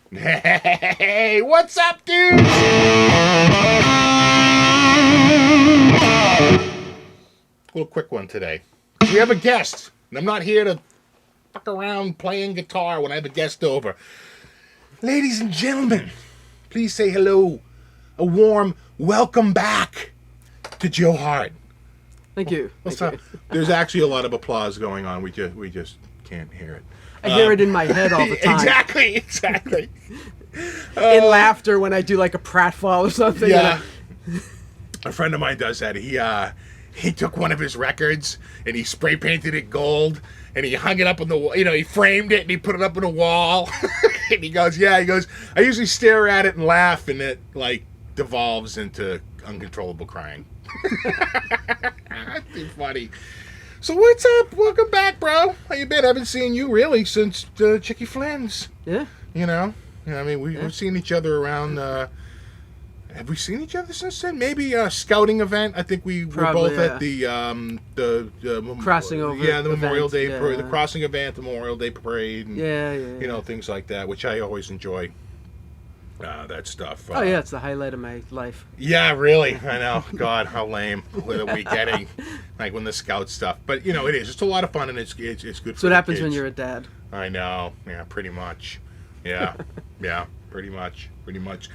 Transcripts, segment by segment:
Hey, what's up, dudes? Little quick one today. We have a guest, and I'm not here to fuck around playing guitar when I have a guest over. Ladies and gentlemen, please say hello. A warm welcome back to Joe Hart. Thank you. There's actually a lot of applause going on. We just can't hear it. I hear it in my head all the time. Exactly. In laughter when I do like a pratfall or something. Yeah. A friend of mine does that. He took one of his records and he spray painted it gold and he hung it up on the wall. You know, he framed it and he put it up on a wall. And he goes, I usually stare at it and laugh, and it like devolves into uncontrollable crying. That's too funny. So what's up? Welcome back, bro. How you been? I haven't seen you really since Chicky Flynn's. Yeah. You know, I mean, we've seen each other around. Have we seen each other since then? Maybe a scouting event. I think we were both at the crossing over. Yeah, the Memorial Day, yeah. the crossing event, the Memorial Day parade. And, yeah. You know, things like that, which I always enjoy. That stuff. Oh yeah, it's the highlight of my life. Yeah, really. I know. God, how lame. What are we getting? Like when the scout stuff. But you know, it is. It's a lot of fun, and it's good. That's what happens when you're a dad. I know. Yeah, pretty much. Yeah, pretty much.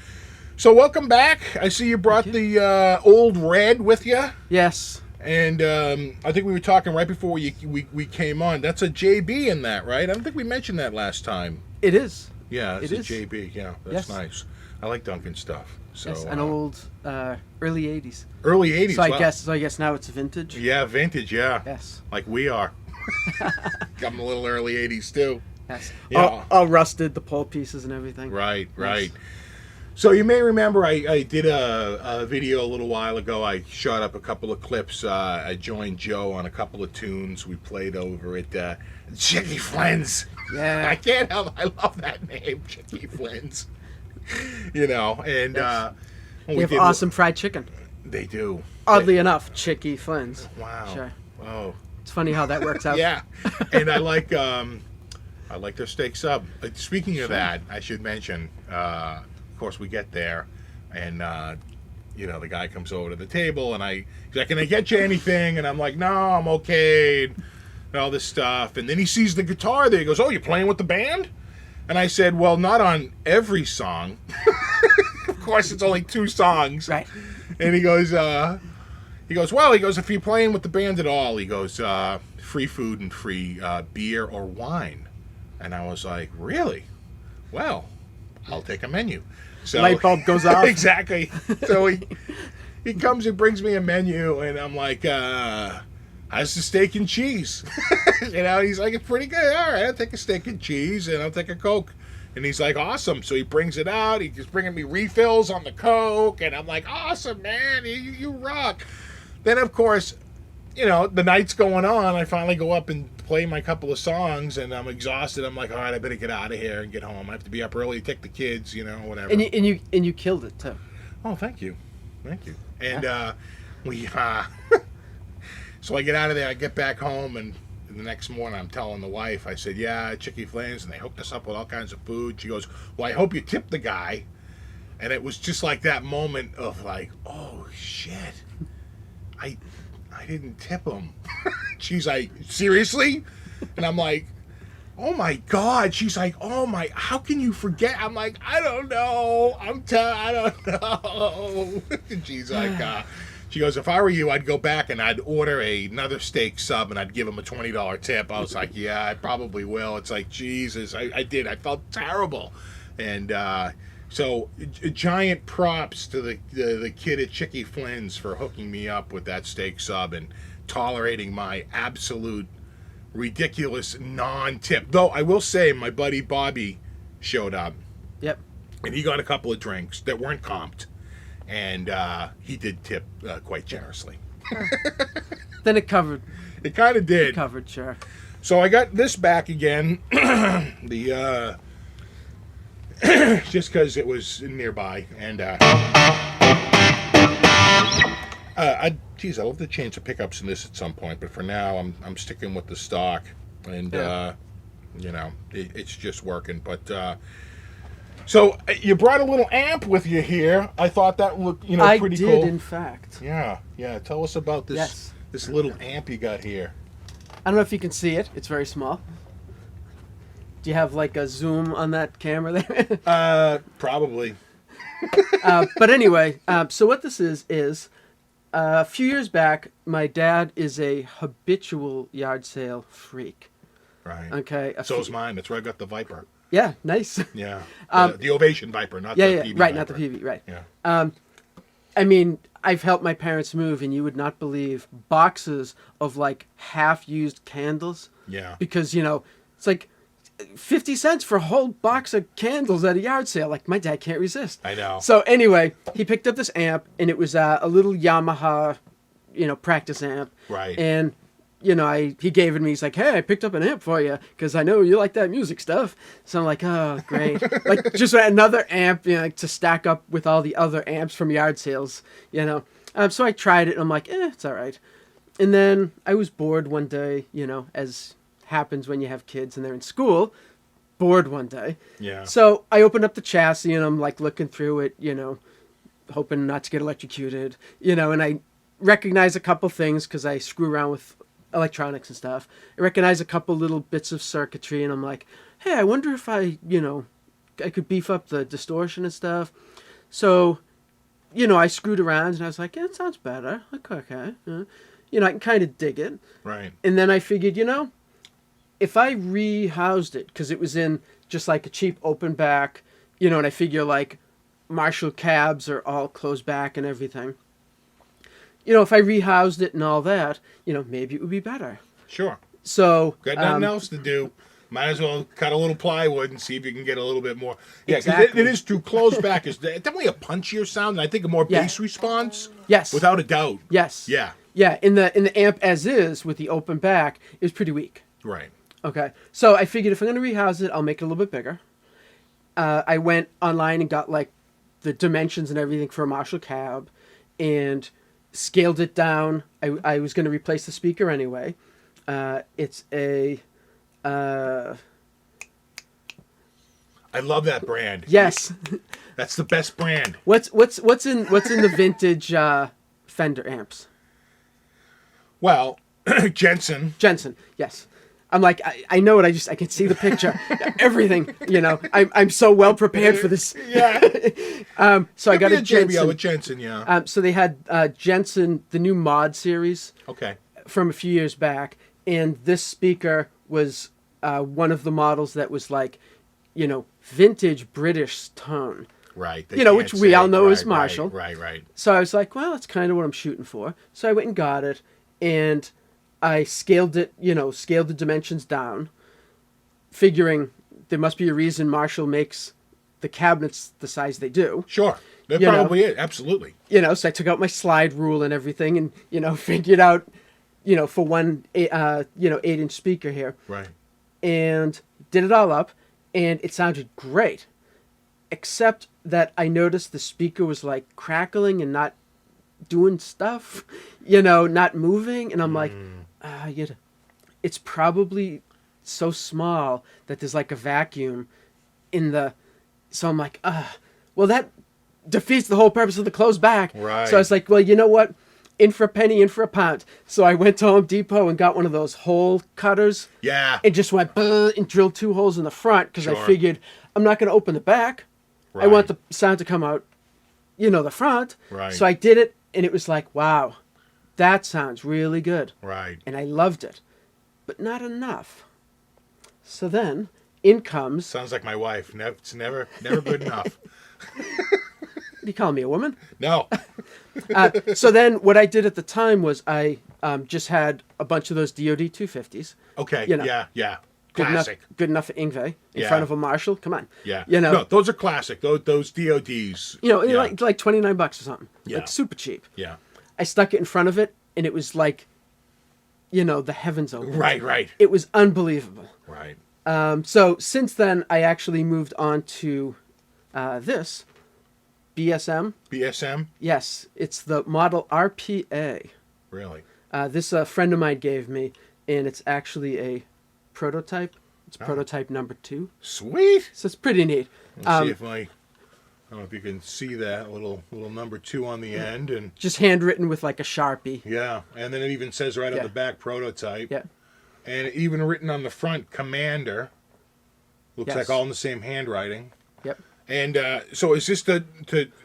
So welcome back. I see you brought the old red with you. Yes. And I think we were talking right before we came on. That's a JB in that, right? I don't think we mentioned that last time. It is. Yeah, it's a JB. Yeah, that's nice. I like Duncan stuff. So yes, an old early 80s. Early 80s. So I guess now it's vintage. Yeah, vintage. Yeah. Yes. Like we are. Got them a little early 80s too. Yes. Yeah. All rusted, the pole pieces and everything. Right. Yes. So you may remember I did a video a little while ago. I shot up a couple of clips. I joined Joe on a couple of tunes we played over at Chicky Flynn's. Yeah. I can't help. I love that name, Chicky Flynn's. You know, and they have awesome fried chicken. They do. Oddly enough, Chicky Flynn's. Wow. Sure. Oh. It's funny how that works out. Yeah. And I like their steak sub. Speaking of that, I should mention. Of course, we get there, and you know, the guy comes over to the table, and he's like, "Can I get you anything?" And I'm like, "No, I'm okay," and all this stuff. And then he sees the guitar there. He goes, "Oh, you're playing with the band?" And I said, "Well, not on every song. Of course, it's only 2 songs." Right. And he goes, "Well," "if you're playing with the band at all," he goes, "free food and free beer or wine." And I was like, "Really? Well, I'll take a menu." So light bulb goes off. Exactly. So he comes and brings me a menu, and I'm like, "How's the steak and cheese?" You know, he's like, "It's pretty good. All right, I'll take a steak and cheese, and I'll take a Coke." And he's like, "Awesome." So he brings it out. He's just bringing me refills on the Coke, and I'm like, "Awesome, man. You rock." Then, of course, you know, the night's going on. I finally go up and play my couple of songs, and I'm exhausted. I'm like, all right, I better get out of here and get home. I have to be up early to take the kids, you know, whatever. And you killed it too. Oh, thank you. And so I get out of there. I get back home, and the next morning I'm telling the wife. I said, "Yeah, Chicky Flynn's, and they hooked us up with all kinds of food." She goes, "Well, I hope you tip the guy." And it was just like that moment of like, oh shit, I didn't tip him. She's like, "Seriously?" And I'm like, "Oh my God." She's like, "Oh my, how can you forget?" I'm like, "I don't know. I don't know." And she's like, she goes, "If I were you, I'd go back and I'd order another steak sub and I'd give him a $20 tip." I was like, "Yeah, I probably will." It's like, Jesus, I did. I felt terrible. And so giant props to the kid at Chicky Flynn's for hooking me up with that steak sub and tolerating my absolute ridiculous non-tip. Though I will say my buddy Bobby showed up. Yep. And he got a couple of drinks that weren't comped. And he did tip quite generously. Then it covered. It kind of did. It covered, sure. So I got this back again. The just because it was nearby, and geez, I'll have to change the pickups in this at some point, but for now I'm sticking with the stock, and you know, it's just working. But So you brought a little amp with you here. I thought that looked, pretty cool. I did, in fact. Yeah, yeah. Tell us about this Yes. this little amp you got here. I don't know if you can see it. It's very small. Do you have like a zoom on that camera there? Probably. But anyway, so what this is a few years back, my dad is a habitual yard sale freak. Right. Okay. So is mine. That's where I got the Viper. Yeah, nice. Yeah. The Ovation Viper, not Yeah, the yeah, PV right, Viper. not the PV, right. Yeah. I mean, I've helped my parents move, and you would not believe boxes of like half-used candles. Yeah. Because it's like 50 cents for a whole box of candles at a yard sale. Like, my dad can't resist. I know. So anyway, he picked up this amp, and it was a little Yamaha, practice amp. Right. And he gave it to me. He's like, "Hey, I picked up an amp for you because I know you like that music stuff." So I'm like, "Oh, great!" Like just another amp, like, to stack up with all the other amps from yard sales, So I tried it, and I'm like, it's all right. And then I was bored one day, as happens when you have kids and they're in school. Bored one day. Yeah. So I opened up the chassis, and I'm like looking through it, hoping not to get electrocuted, and I recognize a couple things because I screw around with electronics and stuff. I recognize a couple little bits of circuitry, and I'm like, hey, I wonder if I could beef up the distortion and stuff. So, I screwed around, and I was like, yeah, it sounds better. Like, okay. I can kind of dig it. Right. And then I figured, if I rehoused it, because it was in just like a cheap open back, and I figure like Marshall cabs are all closed back and everything. If I rehoused it and all that, maybe it would be better. Sure. So Got nothing else to do. Might as well cut a little plywood and see if you can get a little bit more. Yeah, because Exactly. it is true. Closed back is definitely a punchier sound, and I think a more bass response. Yes. Without a doubt. Yes. Yeah. Yeah. In the amp as is with the open back is pretty weak. Right. Okay. So I figured if I'm going to rehouse it, I'll make it a little bit bigger. I went online and got like the dimensions and everything for a Marshall cab, and scaled it down. I was going to replace the speaker anyway. It's a. I love that brand. Yes. That's the best brand. What's in the vintage Fender amps? Well, Jensen. Yes. I'm like, I know it. I can see the picture, everything. I'm so well prepared for this. Yeah. So I got a JBL Jensen. with Jensen, yeah. So they had Jensen, the new mod series. Okay. From a few years back, and this speaker was one of the models that was like, vintage British tone. Right. Which we all know is Marshall. Right. So I was like, well, that's kind of what I'm shooting for. So I went and got it, and I scaled it, scaled the dimensions down, figuring there must be a reason Marshall makes the cabinets the size they do. Sure. That probably is. Absolutely. So I took out my slide rule and everything, and, figured out, for one, 8-inch speaker here. Right. And did it all up, and it sounded great. Except that I noticed the speaker was like crackling and not doing stuff, not moving. And I'm like, it's probably so small that there's like a vacuum in the. So I'm like, well, that defeats the whole purpose of the closed back. Right. So I was like, well, you know what? In for a penny, in for a pound. So I went to Home Depot and got one of those hole cutters. Yeah. And just went and drilled 2 holes in the front because I figured I'm not going to open the back. Right. I want the sound to come out, the front. Right. So I did it, and it was like, wow, that sounds really good. Right. And I loved it, but not enough. So then, in comes. Sounds like my wife. It's never good enough. You calling me a woman? No. So then, what I did at the time was I just had a bunch of those DoD 250s. Okay. Yeah. Classic. Good enough for Ingve in front of a Marshall. Come on. Yeah. No, those are classic. Those DoDs. Like $29 or something. Yeah. Like super cheap. Yeah. I stuck it in front of it, and it was like, the heavens opened. Right. It was unbelievable. Right. So since then, I actually moved on to this BSM. BSM. Yes, it's the model RPA. Really. This a friend of mine gave me, and it's actually a prototype. It's prototype number 2. Sweet. So it's pretty neat. Let's see if I don't know if you can see that little number 2 on the end, and Just handwritten with like a Sharpie. yeah, and then it even says right on Yeah. the back prototype. Yeah. And even written on the front, Commander. Looks Yes. like all in the same handwriting. Yep. And so is this to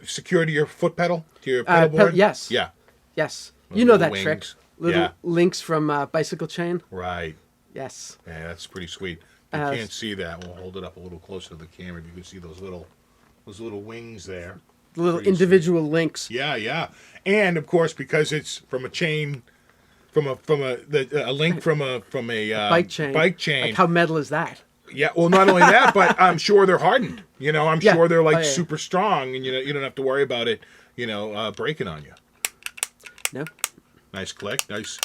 secure to your foot pedal, to your pedal board? Yes. Yeah. Yes. Those You know little that trick. wings. Little Yeah. links from bicycle chain. Right. Yes. Yeah, that's pretty sweet. You can't see that. We'll hold it up a little closer to the camera. You can see those little wings there. The little Pretty individual links. Yeah, yeah. And of course, because it's from a chain, a link from a Bike chain. Like how metal is that? Yeah, well, not only that, but I'm sure they're hardened. I'm Yeah. sure they're like Oh, yeah. super strong, and you don't have to worry about it, breaking on you. No. Nice click, nice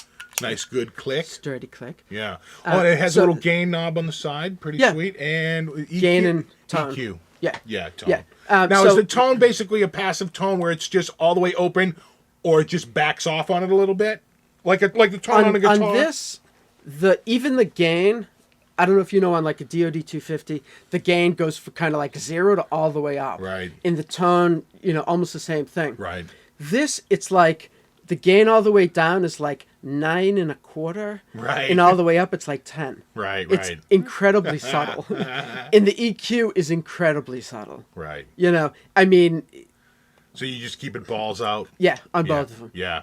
good click. Sturdy click. Yeah. Oh, and it has a so- little gain knob on the side, pretty Yeah. sweet, and EQ, Gain and tone. EQ. Yeah. Yeah, tone. Yeah. Now, so- is the tone basically a passive tone where it's just all the way open, or it just backs off on it a little bit, like the tone on a guitar? On this, even the gain, I don't know if you know, on like a DoD 250, the gain goes for kind of like 0 to all the way up. Right. In the tone, almost the same thing. Right. This, it's like the gain all the way down is like 9 1/4. Right. And all the way up, it's like 10. Right. It's Right. incredibly subtle. And the EQ is incredibly subtle. Right. I mean, So you just keep it balls out. yeah, on Yeah. both of them. Yeah.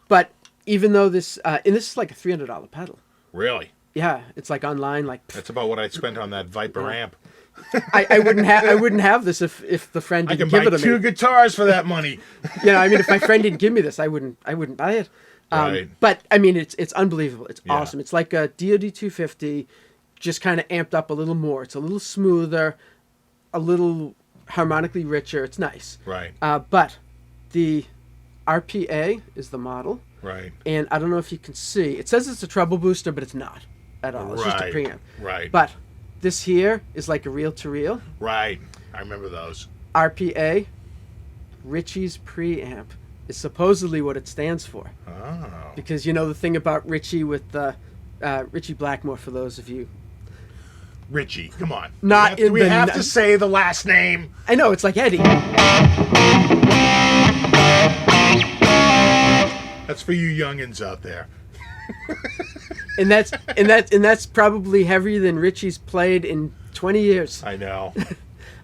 But even though this, and this is like a $300 pedal. Really. Yeah, it's like online, like That's about what I spent on that Viper amp. I wouldn't have this if the friend I didn't can give buy it to 2 me. guitars for that money. I mean, if my friend didn't give me this, I wouldn't buy it. Right. But I mean, it's unbelievable. It's Yeah. awesome. It's like a DoD 250, just kind of amped up a little more. It's a little smoother, a little harmonically richer. It's nice. Right. But the RPA is the model, Right. and I don't know if you can see. It says it's a treble booster, but it's not at all. It's just a Right. preamp. Right. But this here is like a reel-to-reel. Right. I remember those. RPA, Ritchie's preamp, is supposedly what it stands for. Oh. Because the thing about Ritchie with Ritchie Blackmore, for those of you. Richie, come on. Not we in the have n- to say the last name. I know, it's like Eddie. That's for you youngins out there. And that's probably heavier than Ritchie's played in 20 years. I know.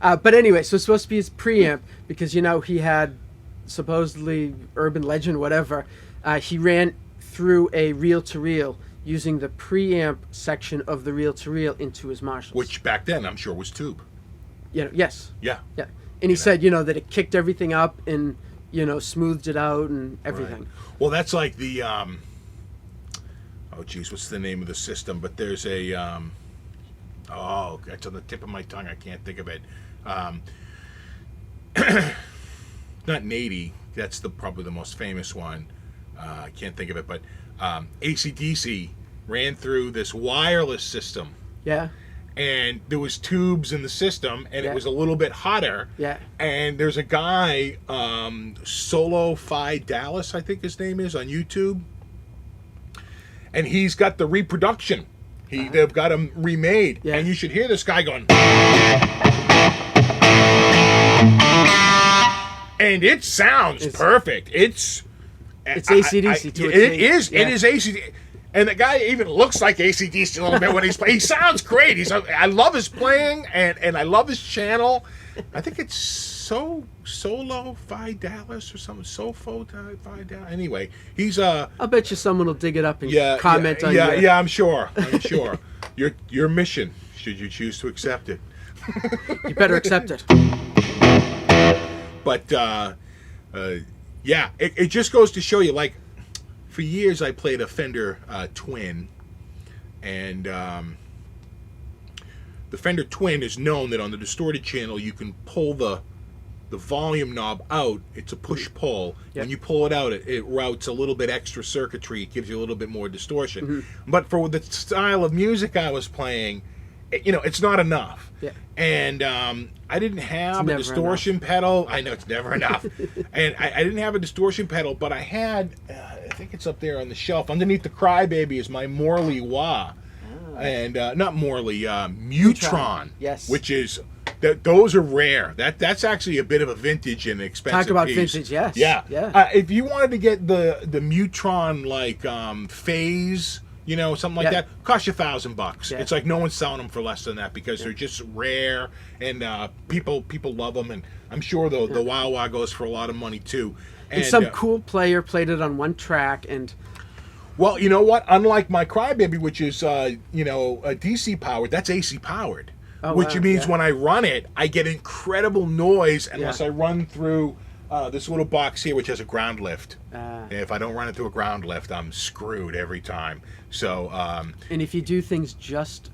But anyway, so it's supposed to be his preamp because he had supposedly urban legend, whatever. He ran through a reel-to-reel using the preamp section of the reel-to-reel into his Marshalls. Which back then I'm sure was tube. Yes. Yeah. Yeah. And he said, that it kicked everything up and, smoothed it out and everything. Right. Well, that's like the oh geez, what's the name of the system? But there's a oh, that's on the tip of my tongue. I can't think of it. Not Nady. That's probably the most famous one. I can't think of it, but AC/DC ran through this wireless system, Yeah. and there was tubes in the system, and Yeah. it was a little bit hotter. Yeah. And there's a guy, Solo Fi Dallas, I think his name is, on YouTube, and he's got the reproduction. They've got him remade, Yeah. and you should hear this guy going. And it sounds perfect. It's AC/DC to a It T. is. Yeah. It is AC/DC. And the guy even looks like AC/DC a little bit when he's playing. He sounds great. I love his playing, and I love his channel. I think it's Solo Fi Dallas or something. Sofo Fi Dallas. Anyway, he's I'll bet you someone will dig it up and yeah, comment on yeah, your... yeah. I'm sure. Your mission, should you choose to accept it. You better accept it. But yeah, it just goes to show you, like, for years I played a Fender Twin, and the Fender Twin is known that on the distorted channel you can pull the volume knob out. It's a push-pull. Yep. When you pull it out, it routes a little bit extra circuitry. It gives you a little bit more distortion. Mm-hmm. But for the style of music I was playing, it's not enough. Yeah. And I didn't have a never distortion pedal. I know it's never enough. And I didn't have a distortion pedal, but I had, I think it's up there on the shelf. Underneath the Crybaby is my Morley Wah. And not Morley, Mutron. Yes. Which is those are rare. That's actually a bit of a vintage and expensive Talk about piece. vintage, yes. Yeah. Yeah. If you wanted to get the Mutron like phase, something like that, cost you $1,000. Yeah. It's like no one's selling them for less than that because they're just rare and people love them, and I'm sure the wah goes for a lot of money too. And some cool player played it on one track, and well, you know what? Unlike my Crybaby, which is DC powered, that's AC powered. Which means when I run it, I get incredible noise unless I run through this little box here, which has a ground lift. If I don't run it through a ground lift, I'm screwed every time. So, and if you do things just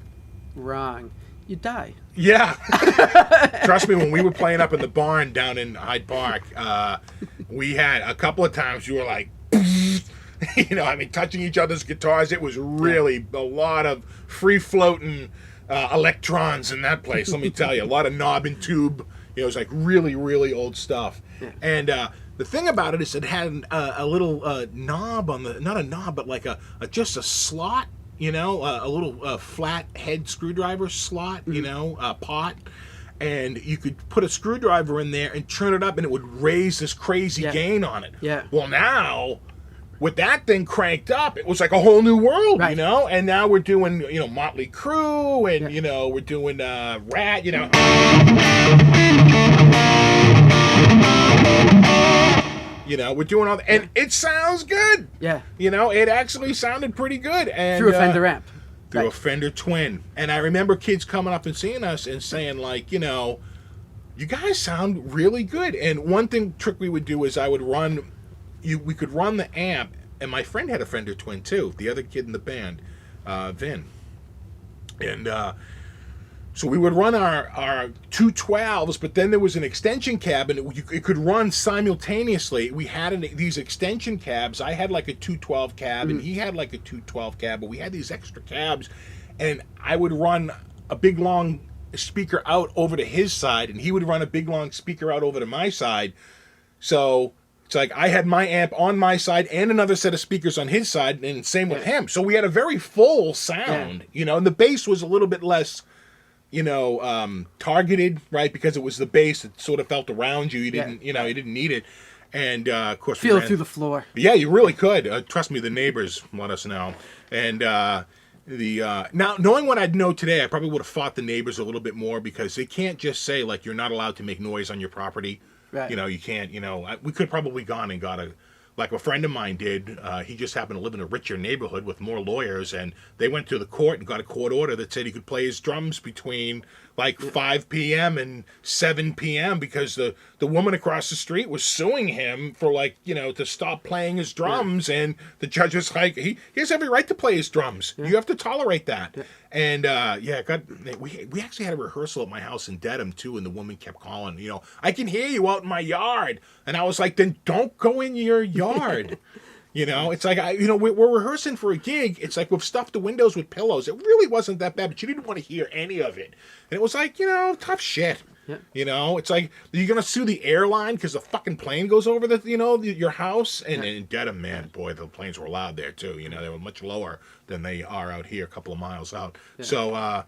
wrong, you die. Yeah. Trust me, when we were playing up in the barn down in Hyde Park, we had a couple of times you were like, touching each other's guitars. It was really a lot of free-floating electrons in that place, let me tell you. A lot of knob and tube. It was like really, really old stuff. Yeah. And the thing about it is it had a little knob on the, not a knob, but like just a slot, a little flat head screwdriver slot, pot. And you could put a screwdriver in there and turn it up, and it would raise this crazy gain on it. Yeah. Well, now, with that thing cranked up, it was like a whole new world, right. And now we're doing, Motley Crue, and, we're doing Rat, we're doing all that. And it sounds good. Yeah. It actually sounded pretty good. And through a Fender amp. Through a Fender Twin. And I remember kids coming up and seeing us and saying, like, you guys sound really good. And one trick we would do is I would run... we could run the amp, and my friend had a Fender Twin too, the other kid in the band, Vin. And so we would run our two 12s, but then there was an extension cab, and it could run simultaneously. We had these extension cabs. I had like a 212 cab, and he had like a 212 cab, but we had these extra cabs, and I would run a big long speaker out over to his side, and he would run a big long speaker out over to my side. So it's like I had my amp on my side and another set of speakers on his side, and same with him. So we had a very full sound, and the bass was a little bit less, targeted, right? Because it was the bass that sort of felt around you. You didn't, you didn't need it. And, of course, feel it through the floor. Yeah, you really could. Trust me, the neighbors let us know. And, now, knowing what I'd know today, I probably would have fought the neighbors a little bit more because they can't just say, like, you're not allowed to make noise on your property. Right. You can't, we could have probably gone and got like a friend of mine did. He just happened to live in a richer neighborhood with more lawyers, and they went to the court and got a court order that said he could play his drums between like 5 p.m. and 7 p.m. because the woman across the street was suing him for to stop playing his drums, and the judge was like, he has every right to play his drums. You have to tolerate that. And we actually had a rehearsal at my house in Dedham too, and the woman kept calling, I can hear you out in my yard, and I was like, then don't go in your yard. It's like, we're rehearsing for a gig. It's like we've stuffed the windows with pillows. It really wasn't that bad, but you didn't want to hear any of it. And it was like, tough shit. Yeah. It's like, you're going to sue the airline because the fucking plane goes over your house. And in Dedham, man, boy, the planes were loud there too. They were much lower than they are out here, a couple of miles out. Yeah. So, at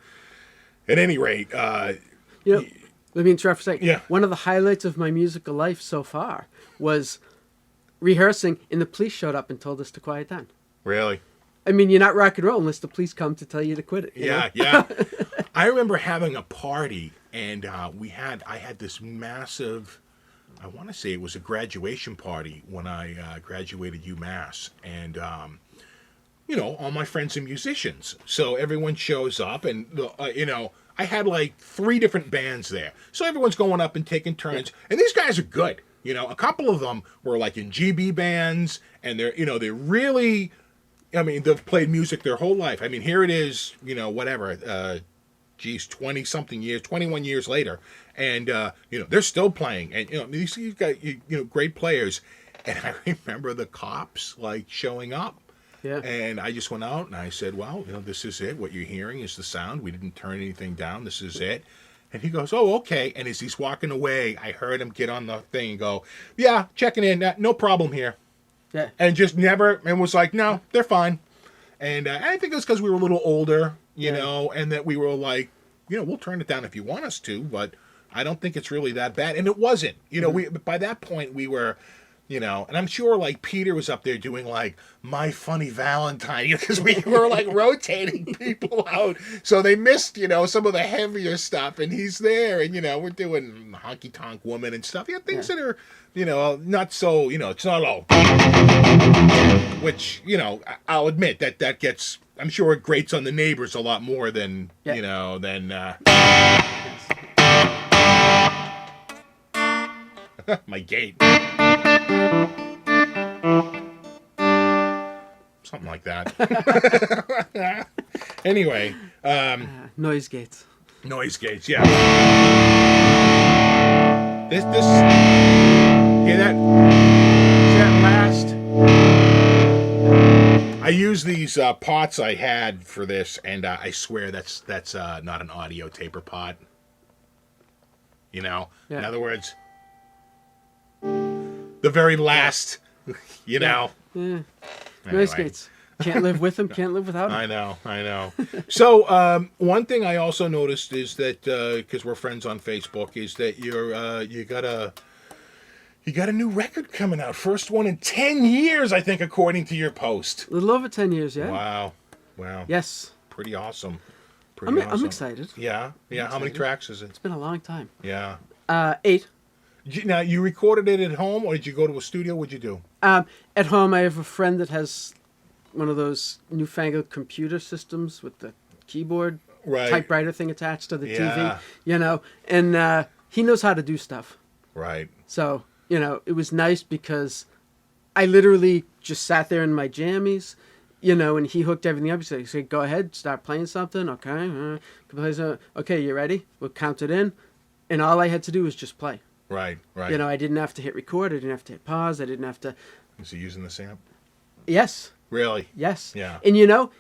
any rate, let me interrupt for a second. Yeah. One of the highlights of my musical life so far was rehearsing, and the police showed up and told us to quiet down. Really? I mean, you're not rock and roll unless the police come to tell you to quit it. Yeah. I remember having a party, and I had this massive, I want to say it was a graduation party when I graduated UMass, and all my friends are musicians, so everyone shows up, and I had like 3 different bands there, so everyone's going up and taking turns, and these guys are good. A couple of them were like in GB bands, and they're really, they've played music their whole life. I mean, here it is, 20-something years, 21 years later, and, they're still playing, and, these guys, great players. And I remember the cops, showing up. Yeah. And I just went out and I said, well, this is it. What you're hearing is the sound. We didn't turn anything down. This is it. And he goes, oh, okay. And as he's walking away, I heard him get on the thing and go, yeah, checking in. No problem here. Yeah. And just never, and was like, no, they're fine. And I think it was because we were a little older, and that we were like, we'll turn it down if you want us to, but I don't think it's really that bad. And it wasn't. You know, we by that point we were, you know, and I'm sure like Peter was up there doing like My Funny Valentine because we were like rotating people out. So they missed, you know, some of the heavier stuff, and he's there, and you know, we're doing Honky Tonk Woman and stuff. Yeah, things that are, you know, not so, you know, it's not all. Which, you know, I'll admit that gets, I'm sure it grates on the neighbors a lot more than, you know, than my gate. Something like that. Anyway. Noise gates. Noise gates, yeah. This, yeah, that last. I use these pots I had for this, and I swear that's not an audio taper pot. You know? In other words, the very last, you know. Yeah. Noise gates. Can't live with them, can't live without them. I know. So, one thing I also noticed is that, because we're friends on Facebook, is that you got a new record coming out. First one in 10 years, I think, according to your post. A little over 10 years, yeah. Wow. Yes. Pretty awesome. I'm excited. Yeah. How many tracks is it? It's been a long time. Yeah. 8. Now, you recorded it at home, or did you go to a studio? What'd you do? At home, I have a friend that has one of those newfangled computer systems with the keyboard typewriter thing attached to the TV, you know, and he knows how to do stuff. Right. So, you know, it was nice because I literally just sat there in my jammies, you know, and he hooked everything up. He said, go ahead, start playing something. Okay. Okay, you ready? We'll count it in. And all I had to do was just play. Right. You know, I didn't have to hit record. I didn't have to hit pause. I didn't have to. Is he using the samp? Yes. Really? Yes. Yeah. And, you know,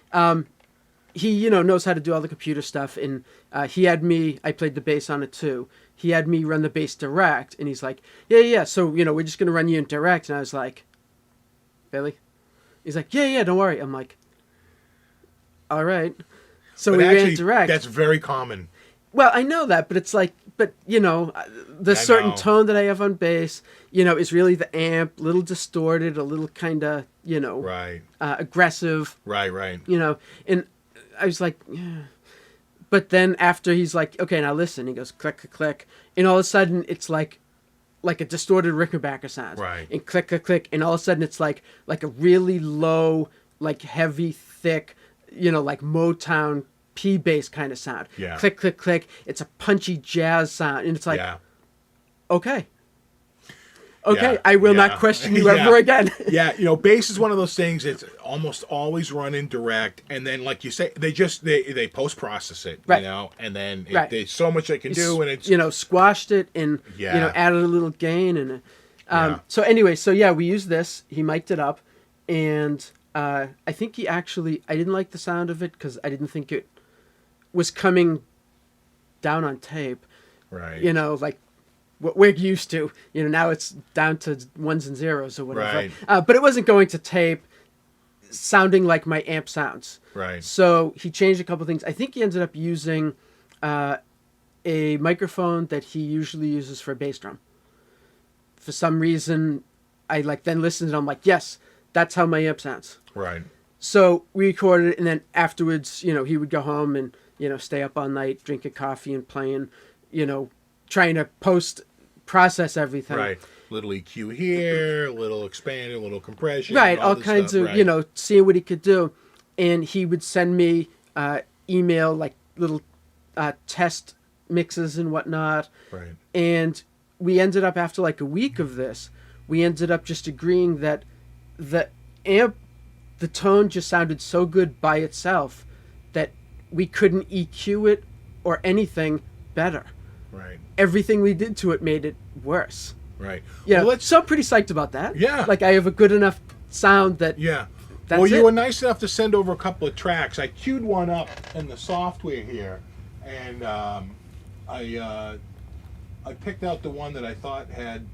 he, you know, knows how to do all the computer stuff. And he had me, I played the bass on it too. He had me run the bass direct. And he's like, yeah. So, you know, we're just going to run you in direct. And I was like, really? He's like, yeah, don't worry. I'm like, all right. So we ran direct. That's very common. Well, I know that, but it's like, you know, the certain tone that I have on bass, you know, is really the amp, a little distorted, a little kind of, you know, aggressive. Right. You know, and I was like, yeah. But then after he's like, okay, now listen, he goes, click, click, click. And all of a sudden it's like a distorted Rickenbacker sound. Right. And click, click, click. And all of a sudden it's like a really low, like heavy, thick, you know, like Motown P bass kind of sound. Yeah. Click, click, click. It's a punchy jazz sound. And it's like, okay, I will not question you ever again. Yeah, you know, bass is one of those things that's almost always run in direct, and then like you say, they post process it, you know, and then there's so much they can do, and it's, you know, squashed it and you know, added a little gain and so anyway, we used this. He mic'd it up, and I think I didn't like the sound of it because I didn't think it was coming down on tape. Right. You know, like what we're used to. You know, now it's down to ones and zeros or whatever. Right. But it wasn't going to tape sounding like my amp sounds. Right. So he changed a couple things. I think he ended up using a microphone that he usually uses for a bass drum. For some reason, I then listened and I'm like, yes, that's how my amp sounds. Right. So we recorded it, and then afterwards, you know, he would go home and, you know, stay up all night, drinking coffee and playing, you know, trying to process everything. Right. Little EQ here, a little expander, a little compression. Right. All kinds of, you know, seeing what he could do. And he would send me email, like little test mixes and whatnot. Right. And we ended up, after like a week of this, we ended up just agreeing that the amp, the tone just sounded so good by itself that we couldn't EQ it or anything better. Right. Everything we did to it made it worse. Right. Yeah. Well, so I'm pretty psyched about that. Yeah. Like I have a good enough sound that. Yeah. That's well, you were nice enough to send over a couple of tracks. I queued one up in the software here, and I picked out the one that I thought had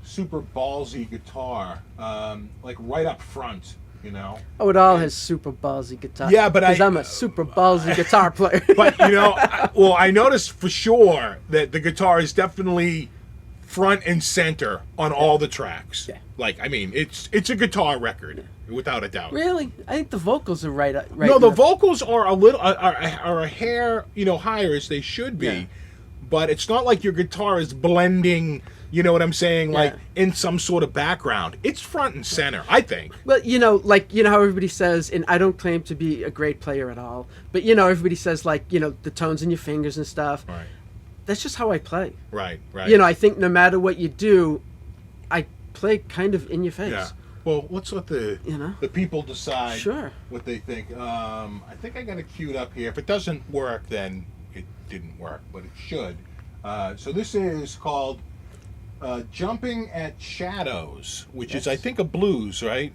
super ballsy guitar, like right up front. You know. Oh, it all has super ballsy guitar. Yeah, but because I'm a super ballsy guitar player. But I noticed for sure that the guitar is definitely front and center on all the tracks. Yeah. Like, I mean, it's a guitar record without a doubt. Really, I think the vocals are right. No, the vocals are a little are a hair higher as they should be, Yeah. but it's not like your guitar is blending. You know what I'm saying? Like Yeah. in some sort of background. It's front and center, I think. Well, how everybody says, and I don't claim to be a great player at all, but everybody says the tones in your fingers and stuff. Right. That's just how I play. Right. I think no matter what you do, I play kind of in your face. Yeah. Well, let's let the people decide Sure. what they think. I think I got it queued up here. If it doesn't work, then it didn't work, but it should. So this is called Jumping at Shadows, which is, I think, a blues, right?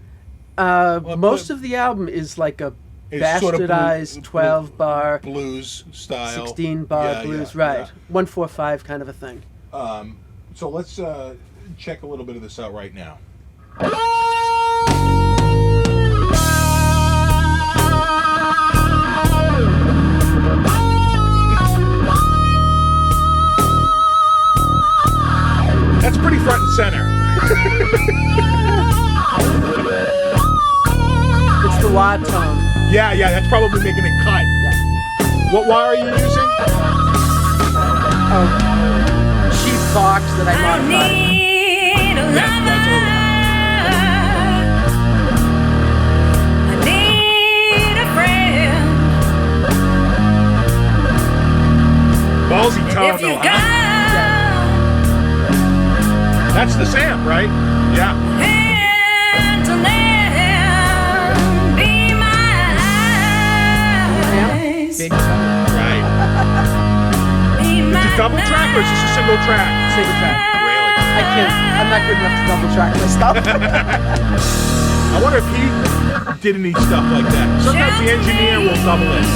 Most of the album is like a bastardized 12-bar, blues style, 16-bar blues, right? 1-4-5 kind of a thing. So let's check a little bit of this out right now. That's pretty front and center. It's the wah tone. Yeah, that's probably making it cut. Yeah. What wire are you using? Cheap box that I modified. Ballsy tone, though, huh? That's the Sam, right? Yeah. Big tone. Right. Is it double track or is this a single track? Single track. Really? I'm not good enough to double track this stuff. I wonder if he did any stuff like that. Sometimes the engineer will double it.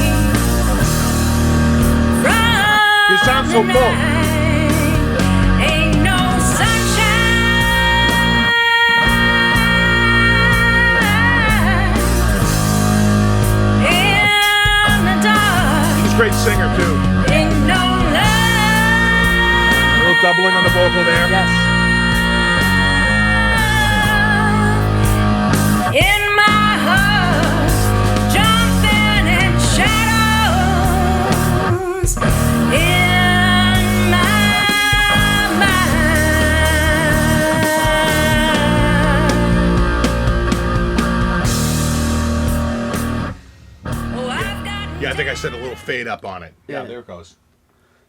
It sounds so full. Great singer too. A little doubling on the vocal there. Yes. In my heart, jumping in shadows. In my mind. Oh, I've got. Yeah, I think I said a little fade up on it. Yeah, there it goes.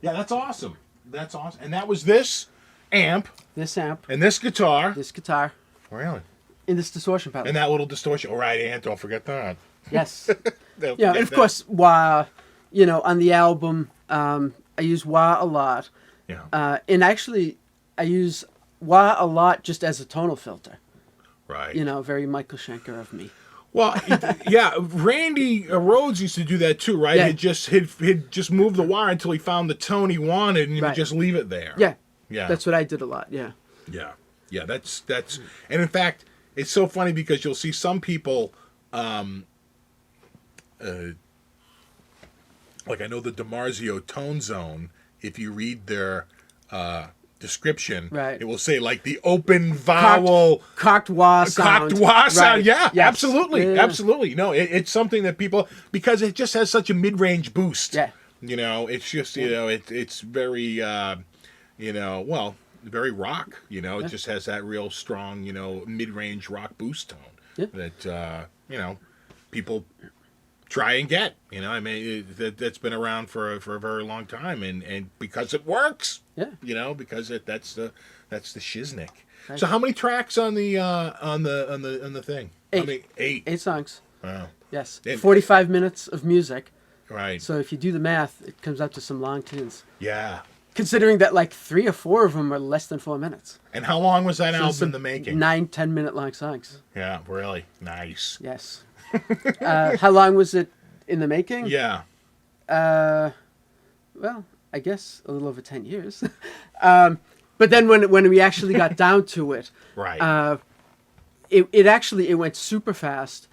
Yeah, that's awesome. That's awesome. And that was this amp. This amp. And this guitar. This guitar. Really? In this distortion pedal. And that little distortion. All right, and don't forget that. Yes. And of course, wah, on the album, I use wah a lot. Yeah. And actually, I use wah a lot just as a tonal filter. Right. Very Michael Schenker of me. Well, yeah, Randy Rhoads used to do that too, right? Yeah. He'd just move the wire until he found the tone he wanted, and he'd Right. just leave it there. Yeah. Yeah. That's what I did a lot, yeah. Yeah. Yeah, that's and in fact, it's so funny because you'll see some people like I know the DiMarzio Tone Zone, if you read their description, Right. it will say like the open vowel Cocked wah sound. cocked wah sound. Right. Yeah, Yes. absolutely. Yeah. Absolutely. No, it's something that people, because it just has such a mid-range boost. Yeah. It's just, it's very, well, very rock. It just has that real strong, mid-range rock boost tone that, people try and get. That's been around for a very long time, and because it works. Yeah. Because that's the shiznick. So how many tracks on the thing? 8. I mean, 8. 8 songs. Wow. Yes. And- 45 minutes of music. Right. So if you do the math, it comes up to some long tunes. Yeah. Considering that 3 or 4 of them are less than 4 minutes. And how long was that album in some the making? 9-10 minute long songs. Yeah, really nice. Yes. How long was it in the making? Yeah. Well, I guess a little over 10 years. But then when we actually got down to it, Right. it went super fast.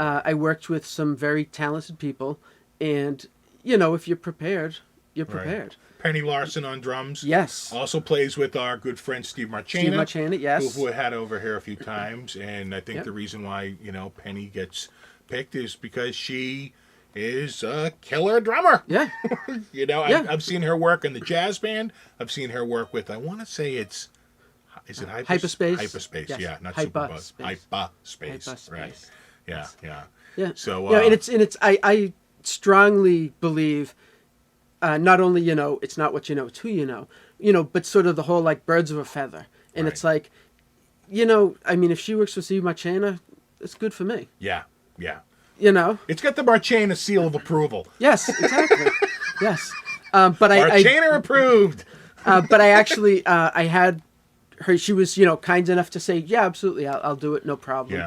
I worked with some very talented people, and you know, if you're prepared, you're prepared. Penny Larson on drums. Yes. Also plays with our good friend Steve Marchena. Steve Marchena, yes. Who we had over here a few times. And I think Yep. the reason why, Penny gets picked is because she is a killer drummer. Yeah. Yeah. I've seen her work in the jazz band. I've seen her work with, I want to say is it Hyperspace? Hyperspace, Yes. yeah. Not Hyperspace. Superbuzz. Hyperspace. Hyperspace. Right. Yeah, yeah. Yeah. So, you know, and it's I strongly believe not only, you know, it's not what you know, it's who you know, but sort of the whole like birds of a feather. And Right. it's like, you know, I mean, if she works for Steve Marchena, it's good for me. yeah, yeah. You know? It's got the Marchena seal of approval. Yes, exactly. Yes. But Marchena approved. but I actually, I had her, she was, you know, kind enough to say, yeah, absolutely, I'll do it, no problem.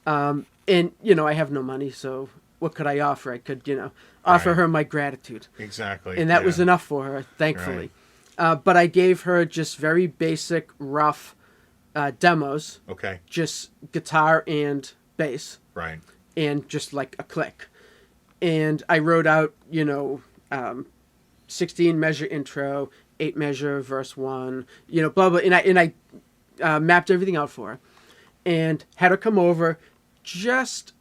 Yeah. And, you know, I have no money, so what could I offer? I could, you know, offer Right. her my gratitude. Exactly. And that was yeah. enough for her, thankfully. But I gave her just very basic, rough demos, Okay. just guitar and bass, Right. and just like a click. And I wrote out, you know, 16 measure intro, 8 measure verse 1, you know, blah blah. And I mapped everything out for her, and had her come over, just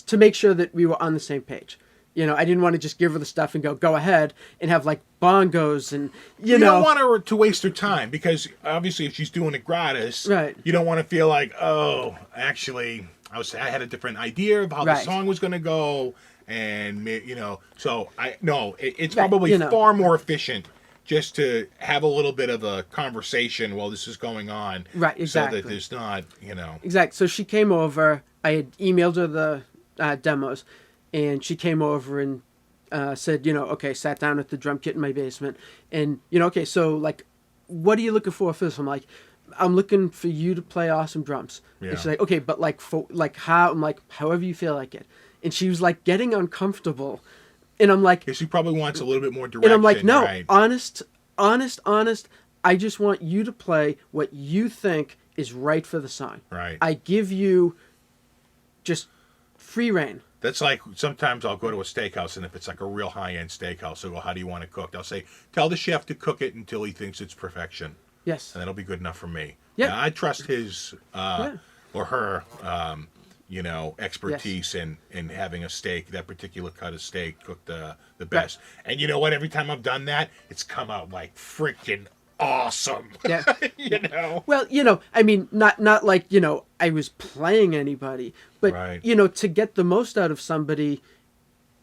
to make sure that we were on the same page. You know, I didn't want to just give her the stuff and go ahead and have like bongos and you know. don't want her to waste her time because obviously if she's doing it gratis, Right. you don't want to feel like, oh, actually, I had a different idea of how the Right. song was going to go, and so it's Right, probably you know. far more efficient just to have a little bit of a conversation while this is going on, Right, exactly. so that there's not, Exactly. So she came over. I had emailed her the demos, and she came over and said, you know, okay, sat down at the drum kit in my basement, and you know, okay, so like, what are you looking for this? I'm like, I'm looking for you to play awesome drums. Yeah. And she's like, okay, but like for like how? I'm like, however you feel like it. And she was like getting uncomfortable, and I'm like, because she probably wants a little bit more direction. and I'm like, no, right? honest. I just want you to play what you think is right for the song. Right. I give you just free reign. That's like sometimes I'll go to a steakhouse, and if it's like a real high-end steakhouse, I'll go, how do you want it cooked? I'll say, tell the chef to cook it until he thinks it's perfection, Yes. and that'll be good enough for me. Yeah. I trust his or her, expertise in having a steak, that particular cut of steak, cooked the best. And you know what? Every time I've done that, it's come out like freaking awesome. Yeah. you know? Well, you know, I mean, not like, you know, I was playing anybody, but Right. you know, to get the most out of somebody,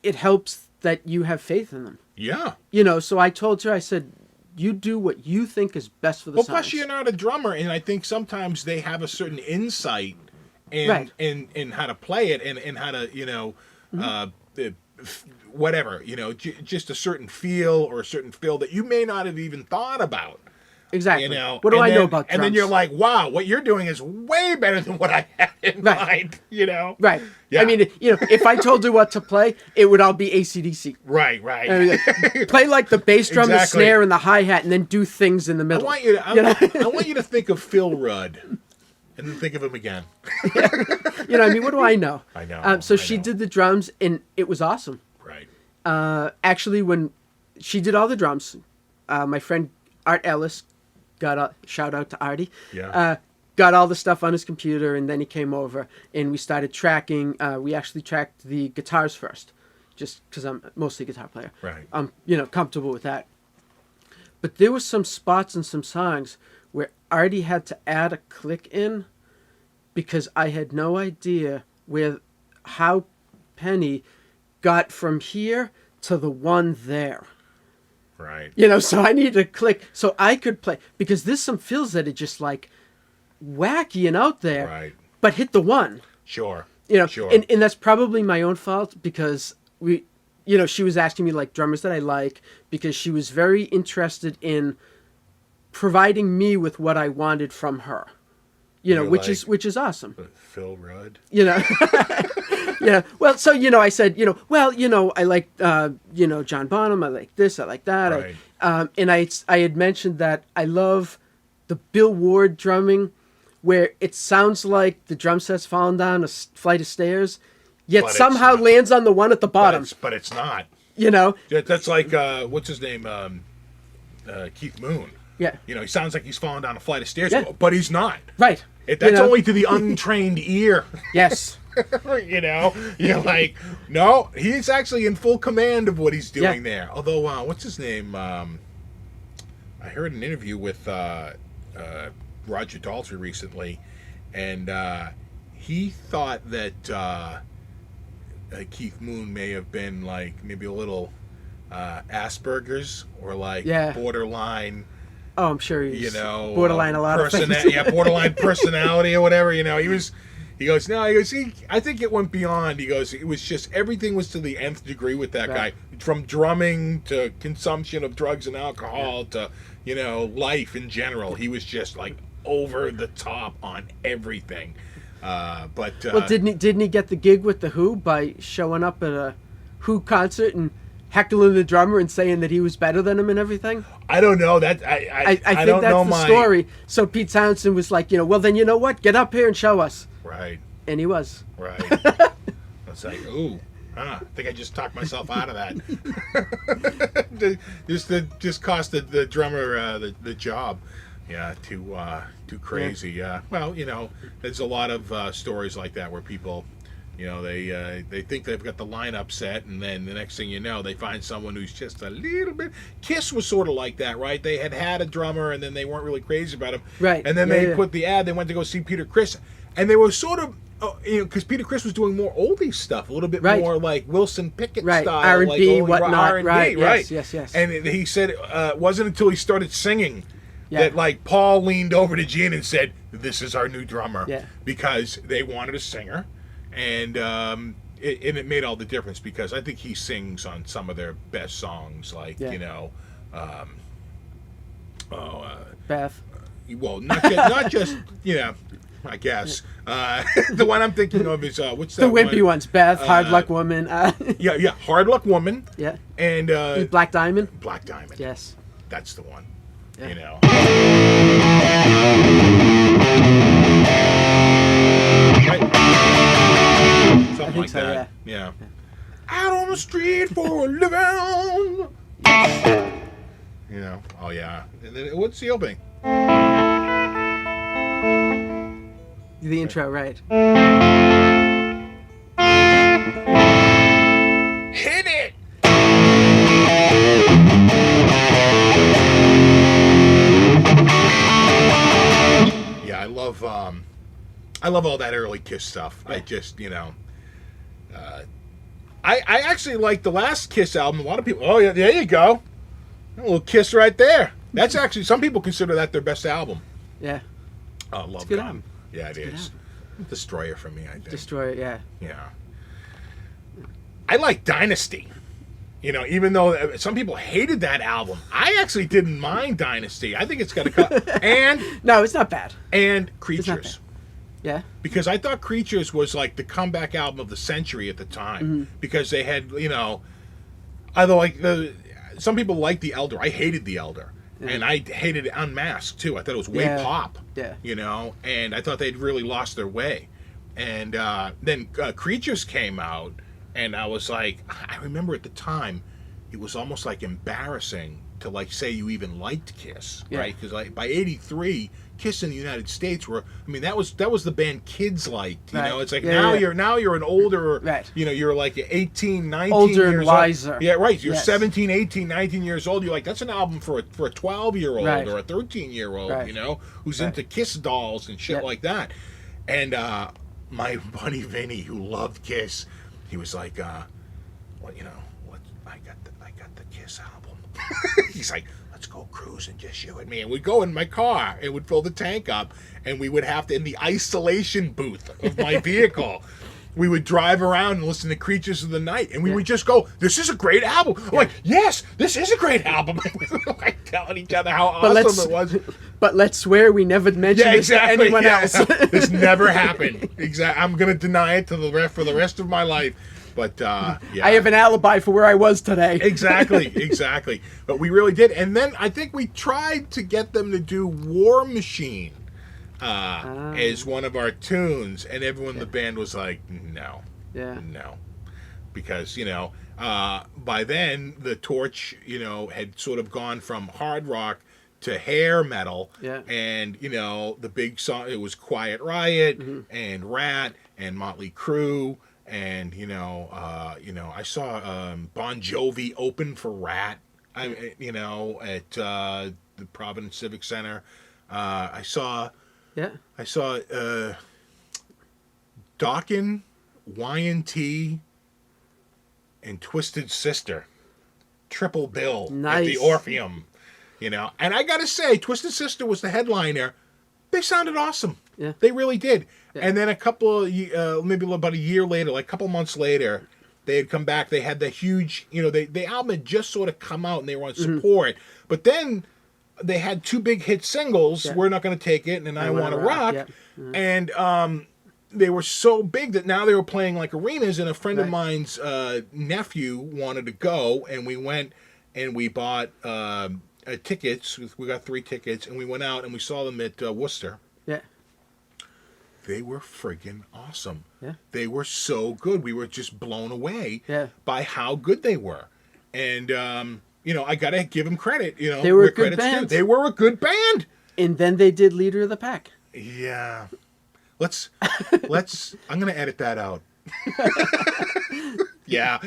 it helps that you have faith in them. Yeah. You know, so I told her, I said, you do what you think is best for the Well, song. plus you're not a drummer, and I think sometimes they have a certain insight in Right. in how to play it and how to whatever just a certain feel or a certain feel that you may not have even thought about. Exactly. You know, What do and I know then- about drums? And then you're like, wow, what you're doing is way better than what I had in Right. mind. You know. Right. Yeah. I mean, you know, if I told you what to play, it would all be AC/DC. Right. I mean, play like the bass drum, the Exactly. snare, and the hi-hat, and then do things in the I middle. want you to. You know? I want you to think of Phil Rudd, and then think of him again. You know, I mean, what do I know? I know, So I she know. did the drums, and it was awesome. Right. Actually, when she did all the drums, my friend Art Ellis got a shout out to Artie. Yeah. Got all the stuff on his computer, and then he came over, and we started tracking. We actually tracked the guitars first, just because I'm mostly a guitar player. Right. I'm comfortable with that. But there were some spots and some songs where Artie had to add a click in, because I had no idea how Penny got from here to the one there. Right. You know, so I needed to click so I could play, because there's some fills that are just like wacky and out there, Right. but hit the one. Sure. You know, Sure. and that's probably my own fault, because she was asking me like drummers that I like, because she was very interested in providing me with what I wanted from her. You know, You're which is awesome. Phil Rudd. You know. Yeah. Well, so I said, I like John Bonham, I like this, I like that. Right. And I had mentioned that I love the Bill Ward drumming, where it sounds like the drum set's falling down a flight of stairs, Yet But somehow it's not. lands on the one at the bottom. But it's not. You know? That's like what's his name? Keith Moon. Yeah. You know, he sounds like he's falling down a flight of stairs, Yeah. but he's not. Right. That's only to the untrained ear. Yes. You know, you're like, no, he's actually in full command of what he's doing Yeah. there. Although, what's his name? I heard an interview with Roger Daltrey recently, and he thought that Keith Moon may have been like maybe a little Asperger's or like Yeah. borderline. Oh, I'm sure he's You know, borderline a lot of things. yeah, borderline personality or whatever. You know, he goes, no, he goes, I think it went beyond. He goes, it was just, everything was to the nth degree with that Right. guy. From drumming to consumption of drugs and alcohol to, you know, life in general. He was just like over the top on everything. But Well, didn't he get the gig with the Who by showing up at a Who concert and heckling the drummer and saying that he was better than him and everything? I don't know that. I think don't that's know the story. So Pete Townsend was like, well, then you know what? Get up here and show us. Right. And he was. Right. It's like, ooh, I think I just talked myself out of that. just cost the drummer the job. Yeah, too crazy. Yeah. Well, you know, there's a lot of stories like that where people, you know, they think they've got the lineup set, and then the next thing you know, they find someone who's just a little bit. Kiss was sort of like that, right? They had a drummer, and then they weren't really crazy about him. Right. And then Yeah, they yeah. put the ad. They went to go see Peter Criss, and they were sort of. You know, because Peter Criss was doing more oldies stuff, a little bit Right. more like Wilson Pickett Right. style, R&B, like old whatnot, R&B, right, right? yes. And he said it wasn't until he started singing Yeah. that like Paul leaned over to Gene and said, "This is our new drummer," Yeah. because they wanted a singer, and it made all the difference because I think he sings on some of their best songs, like Yeah. you know, Beth. well, not just you know. I guess the one I'm thinking of is what's that? The wimpy one? ones. Beth, Hard Luck Woman. Yeah, Hard Luck Woman. Yeah. And Black Diamond. Black Diamond. Yes. That's the one. Yeah. You know. Right. Something think like so, that. Yeah. Out on the street for a living. You know. Oh yeah. And then what's the opening? The intro, right. Hit it. Yeah, I love all that early Kiss stuff. Yeah. I just, you know, I actually like the last Kiss album. A lot of people, oh yeah, there you go, a little Kiss right there. That's actually, some people consider that their best album. Yeah. Oh, Love good Gun. album. Yeah, it is. Destroyer for me, I think. Destroy it, yeah. Yeah. I like Dynasty. You know, even though some people hated that album, I actually didn't mind Dynasty. I think it's got a cut. And No, it's not bad. and not Creatures. Yeah. Because I thought Creatures was like the comeback album of the century at the time. Because they had, you know, although like some people liked The Elder. I hated The Elder. And I hated Unmasked too. I thought it was way Yeah. pop. Yeah. You know, and I thought they'd really lost their way. And then Creatures came out, and I was like, I remember at the time, it was almost like embarrassing to like say you even liked Kiss, Yeah. right? Because like by '83, Kiss in the United States were, I mean, that was the band kids liked. You Right. know, it's like Yeah, now you're an older, Right. you know, you're like 18, 19 Older and years wiser. old. Yeah, right. You're Yes. 17, 18, 19 years old. You're like, that's an album for a 12-year-old Right. or a 13-year-old, Right. you know, who's Right. into Kiss dolls and shit Yep. like that. And my buddy Vinny, who loved Kiss, he was like, well, you know, what? I got the Kiss album. He's like, let's go cruising, just you and me. And we'd go in my car and would fill the tank up, and we would have to, in the isolation booth of my vehicle, we would drive around and listen to Creatures of the Night, and we would just go, this is a great album. I'm like, yes, this is a great album. We were like telling each other how awesome it was. But let's swear we never mentioned Yeah, this to exactly. anyone Yeah, else. this never happened. Exactly. I'm gonna deny it for the rest of my life. But yeah, I have an alibi for where I was today. exactly. But we really did. And then I think we tried to get them to do War Machine as one of our tunes, and everyone in the band was like, no. Yeah. No. Because, by then the torch, had sort of gone from hard rock to hair metal. Yeah. And, the big song, it was Quiet Riot Mm-hmm. and Rat and Motley Crue. And, I saw Bon Jovi open for Rat, at the Providence Civic Center. I saw Yeah. Dokken, Y&T, and Twisted Sister, triple bill at Nice. the Orpheum, And I gotta say, Twisted Sister was the headliner. They sounded awesome. Yeah. They really did. Yeah. And then maybe about a year later, like a couple months later, they had come back. They had the huge, the album had just sort of come out and they were on support. But then they had two big hit singles, Yeah. We're Not Gonna Take It and I Wanna Rock. Yeah. And they were so big that now they were playing like arenas, and a friend of Right. mine's nephew wanted to go, and we went and we bought tickets. We got 3 tickets, and we went out and we saw them at Worcester. Yeah. They were friggin' awesome. Yeah. They were so good. We were just blown away Yeah. by how good they were. And, I got to give them credit. They were where a good credit's due. band. They were a good band. And then they did Leader of the Pack. Yeah. I'm going to edit that out. Yeah.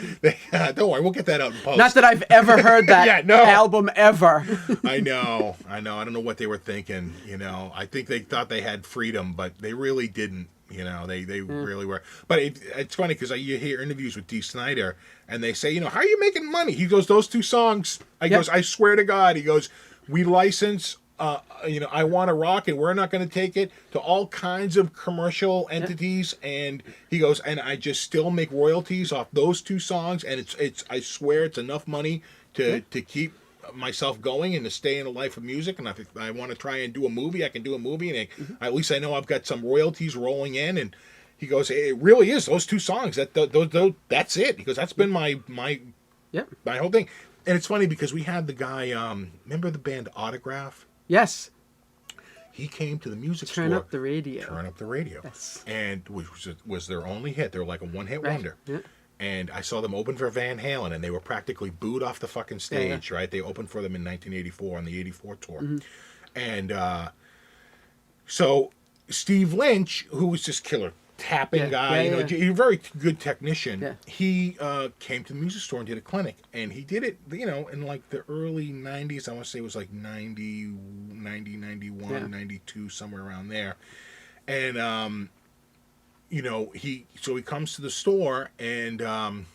Don't worry. We'll get that out in post. Not that I've ever heard that Yeah, no. album ever. I know. I don't know what they were thinking. I think they thought they had freedom, but they really didn't. They really were. But it's funny because you hear interviews with Dee Snider, and they say, how are you making money? He goes, those 2 songs. He goes, I swear to God. He goes, we license, I Want to Rock, and We're Not Going to Take It to all kinds of commercial entities. And he goes, and I just still make royalties off those 2 songs. And it's I swear it's enough money to keep myself going and to stay in the life of music. And if I want to try and do a movie, I can do a movie, and at least I know I've got some royalties rolling in. And he goes, it really is those 2 songs. That's it. Because that's been my whole thing. And it's funny because we had the guy, remember the band Autograph? Yes. He came to the music store. Turn up the radio. Turn Up the Radio. Yes. And was their only hit. They were like a one-hit wonder. Yeah. And I saw them open for Van Halen, and they were practically booed off the fucking stage, right? They opened for them in 1984 on the 84 tour. Mm-hmm. And so Steve Lynch, who was just killer tapping guy, he's a very good technician. Yeah. He came to the music store and did a clinic, and he did it, in like the early 90s. I want to say it was like 90, 91, 92, somewhere around there. And he comes to the store, and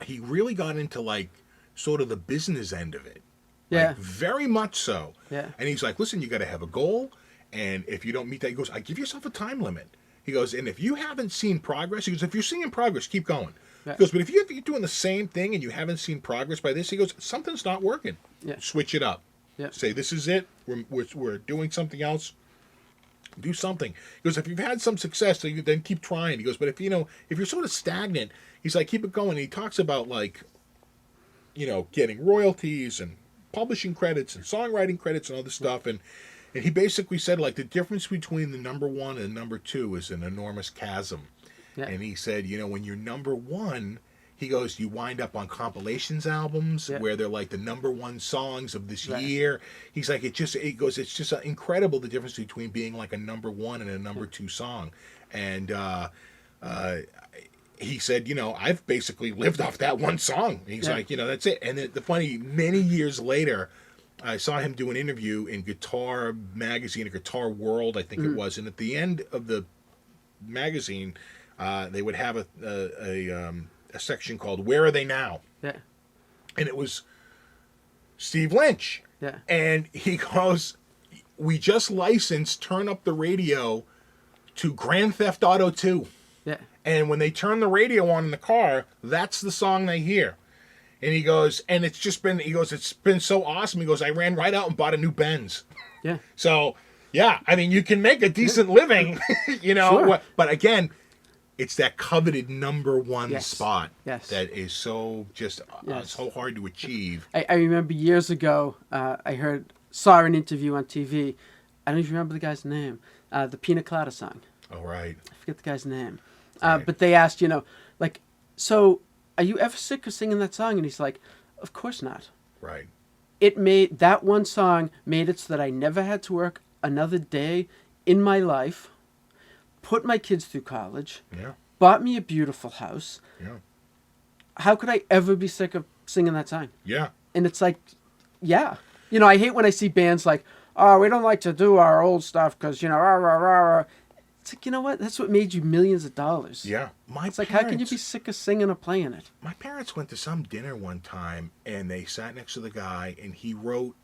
he really got into like sort of the business end of it. Yeah. Like, very much so. Yeah. And he's like, listen, you got to have a goal, and if you don't meet that, he goes, I give yourself a time limit. He goes, and if you haven't seen progress, he goes, if you're seeing progress, keep going. Yeah. He goes, but if you're doing the same thing and you haven't seen progress by this, he goes, something's not working. Yeah. Switch it up. Yeah. Say, this is it. We're doing something else. Do something. He goes, if you've had some success, then keep trying. He goes, but if you're sort of stagnant, he's like, keep it going. And he talks about like, getting royalties and publishing credits and songwriting credits and all this stuff. And he basically said like the difference between the number 1 and number 2 is an enormous chasm. Yeah. And he said, when you're number 1, he goes, you wind up on compilations albums where they're like the number 1 songs of this year. He's like, it's just incredible the difference between being like a number 1 and a number 2 song. And he said, I've basically lived off that one song. He's like, that's it. And the funny, many years later, I saw him do an interview in Guitar Magazine, or Guitar World, I think it was. And at the end of the magazine, they would have a section called "Where Are They Now?" Yeah. And it was Steve Lynch. Yeah. And he goes, "We just licensed Turn Up the Radio to Grand Theft Auto 2. Yeah. And when they turn the radio on in the car, that's the song they hear." And he goes, and it's been so awesome. He goes, I ran right out and bought a new Benz. Yeah. So, yeah, I mean, you can make a decent living, Sure. But again, it's that coveted number 1 Yes. spot Yes. that is so just Yes. so hard to achieve. I remember years ago, I saw an interview on TV. I don't even remember the guy's name. The Pina Colada song. All right. I forget the guy's name. Right. But they asked, like, so are you ever sick of singing that song? And he's like, of course not. Right. It made that one song made it so that I never had to work another day in my life, put my kids through college, Yeah. bought me a beautiful house. Yeah. How could I ever be sick of singing that song? Yeah. And it's like, yeah. I hate when I see bands like, oh, we don't like to do our old stuff because, rah, rah, rah, rah. It's like, you know what? That's what made you millions of dollars. Yeah. It's like, how can you be sick of singing or playing it? My parents went to some dinner one time, and they sat next to the guy, and he wrote,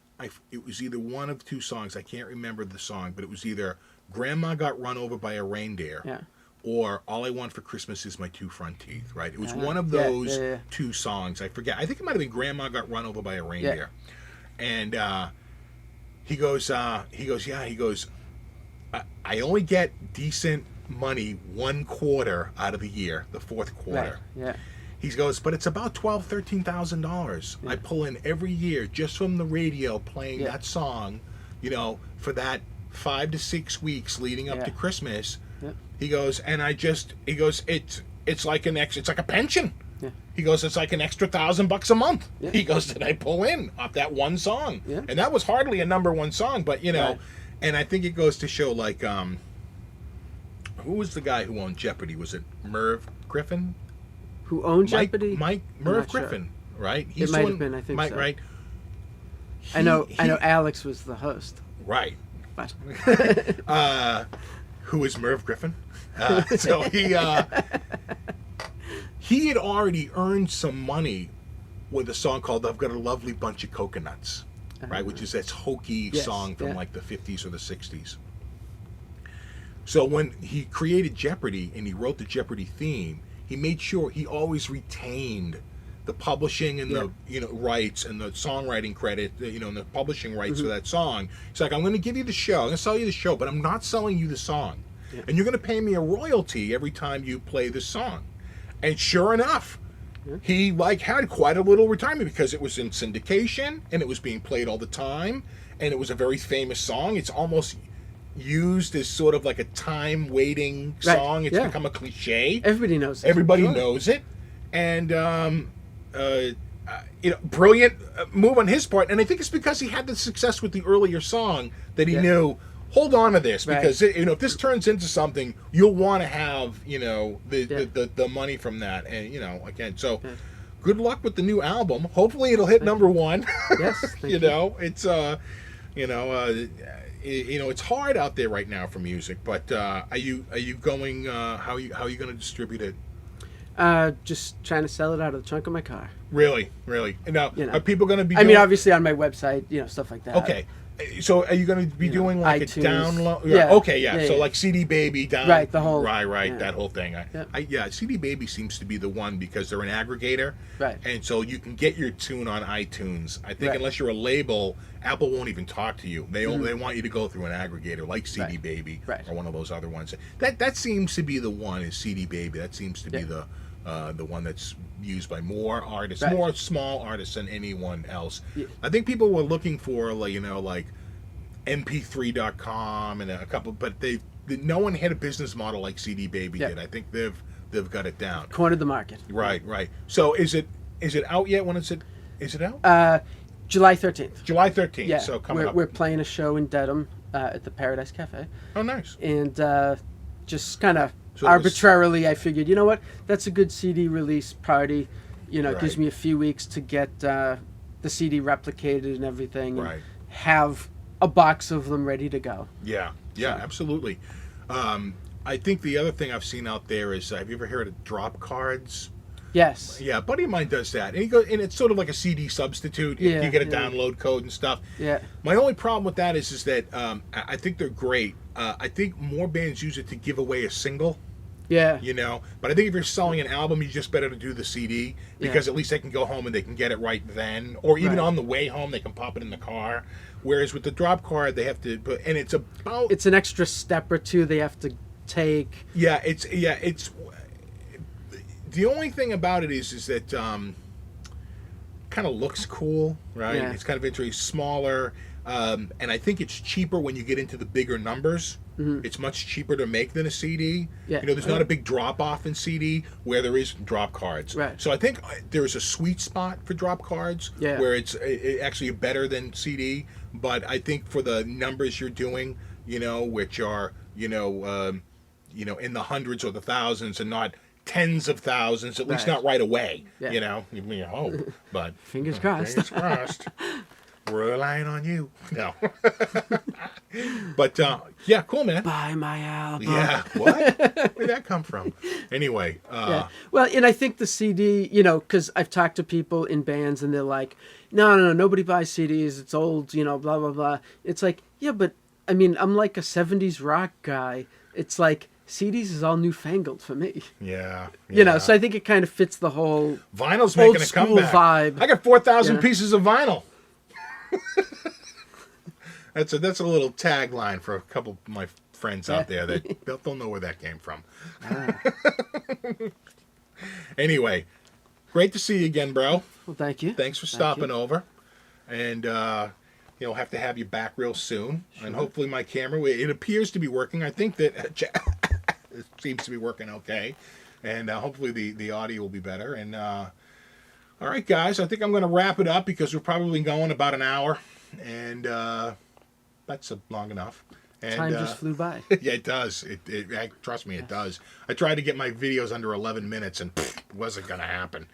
it was either one of two songs. I can't remember the song, but it was either Grandma Got Run Over by a Reindeer Yeah. or All I Want for Christmas Is My Two Front Teeth, right? It was one of Yeah, those yeah. two songs. I forget. I think it might have been Grandma Got Run Over by a Reindeer. And he goes, I only get decent money 1 quarter out of the year, the fourth quarter. Right. Yeah. He goes, but it's about $12,000-$13,000 I pull in every year just from the radio playing that song, for that 5 to 6 weeks leading up to Christmas. Yeah. He goes, it's like a pension. Yeah. He goes, it's like an extra $1,000 a month. Yeah. He goes, that I pull in off that one song. Yeah. And that was hardly a number one song, but Right. and I think it goes to show, like, who was the guy who owned Jeopardy? Was it Merv Griffin? Who owned Jeopardy? Merv not sure. Griffin, right? It might have been, I think so. Right. I know Alex was the host. Right. But Who is Merv Griffin? So he had already earned some money with a song called "I've Got a Lovely Bunch of Coconuts," right? Which is that hokey Yes, song from yeah. like the 50s or the 60s. So when he created Jeopardy and he wrote the Jeopardy theme, he made sure he always retained the publishing and the rights and the songwriting credit, and the publishing rights for that song. He's like, I'm going to give you the show, I'm going to sell you the show, but I'm not selling you the song. Yeah. And you're going to pay me a royalty every time you play this song. And sure enough, he had quite a little retirement because it was in syndication and it was being played all the time, and it was a very famous song. It's almost used as sort of like a time waiting song. It's become a cliche. Everybody knows it. Everybody Sure. knows it, and brilliant move on his part. And I think it's because he had the success with the earlier song that he knew. Hold on to this because if this turns into something, you'll want to have the money from that, and again. So, good luck with the new album. Hopefully, it'll hit number one. Yes, thank you. It's it's hard out there right now for music. But are you going? How are you going to distribute it? Just trying to sell it out of the trunk of my car. Really. Now, are people going to be? I mean, obviously on my website, stuff like that. Okay. So are you going to be doing like iTunes. a download? Yeah. Okay, Yeah, So yeah. like CD Baby down. Right, the whole- Right, yeah. that whole thing. CD Baby seems to be the one because they're an aggregator. Right. And so you can get your tune on iTunes. I think Right. unless you're a label, Apple won't even talk to you. They want you to go through an aggregator like CD Right. Baby Right. or one of those other ones. That seems to be the one is CD Baby. That seems to be the one that's used by more artists, Right. more small artists than anyone else. Yeah. I think people were looking for like mp3.com and a couple, but no one had a business model like CD Baby Yeah. did. I think they've got it down. Cornered the market. Right. So is it out yet? When is it out? July 13th. July 13th. Yeah, So coming up. we're playing a show in Dedham at the Paradise Cafe, Oh, nice. and just kind of So it was- arbitrarily, I figured, you know what, that's a good CD release party. It gives Right. me a few weeks to get the CD replicated and everything, and Right. have a box of them ready to go. Yeah, absolutely. I think the other thing I've seen out there is, have you ever heard of drop cards? Yes. Yeah, a buddy of mine does that, and and it's sort of like a CD substitute. Yeah, You get a yeah. download code and stuff. Yeah. My only problem with that is that I think they're great. I think more bands use it to give away a single. Yeah. But I think if you're selling an album, you just better to do the CD because at least they can go home and they can get it right then, or even Right. on the way home they can pop it in the car. Whereas with the drop card, they have to put, and it's about It's an extra step or two they have to take. it's the only thing about it is that kind of looks cool, right? Yeah. It's kind of interesting, smaller. And I think it's cheaper when you get into the bigger numbers. It's much cheaper to make than a CD. Yeah. There's not a big drop off in CD where there is drop cards. Right. So I think there's a sweet spot for drop cards where it's actually better than CD. But I think for the numbers you're doing, which are in the hundreds or the thousands and not tens of thousands, at least not right away. Yeah. You hope. But Fingers crossed. Fingers crossed. We're relying on you. No. But, yeah, cool, man. Buy my album. Yeah. What? Where did that come from? Anyway. Yeah. Well, and I think the CD, because I've talked to people in bands and they're like, no, nobody buys CDs. It's old, blah, blah, blah. It's like, yeah, but, I mean, I'm like a 70s rock guy. It's like, CDs is all newfangled for me. Yeah. So I think it kind of fits the whole Vinyl's old making a school comeback. vibe. I got 4,000 pieces of vinyl. That's a little tagline for a couple of my friends out there that don't know where that came from. Anyway, great to see you again, bro. Well, thank you. Thanks for stopping over. And have to have you back real soon. Sure. And hopefully my camera, it appears to be working. I think that it seems to be working okay. And hopefully the audio will be better. And all right, guys, I think I'm going to wrap it up because we're probably going about an hour. And that's long enough. And, time just flew by. Yeah, it does. Trust me, it does. I tried to get my videos under 11 minutes, and it wasn't going to happen.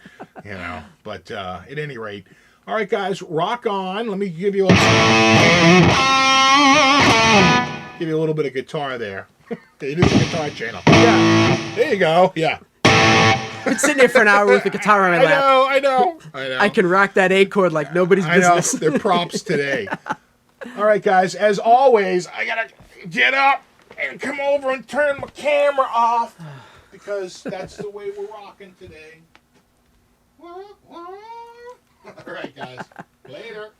But at any rate, all right, guys, rock on. Let me give you a little bit of guitar there. It is a guitar channel. Yeah, there you go. Yeah. I've been sitting here for an hour with the guitar on my lap. I know. I can rock that A chord like nobody's business. I know. They're props today. All right, guys. As always, I gotta get up and come over and turn my camera off because that's the way we're rocking today. All right, guys. Later.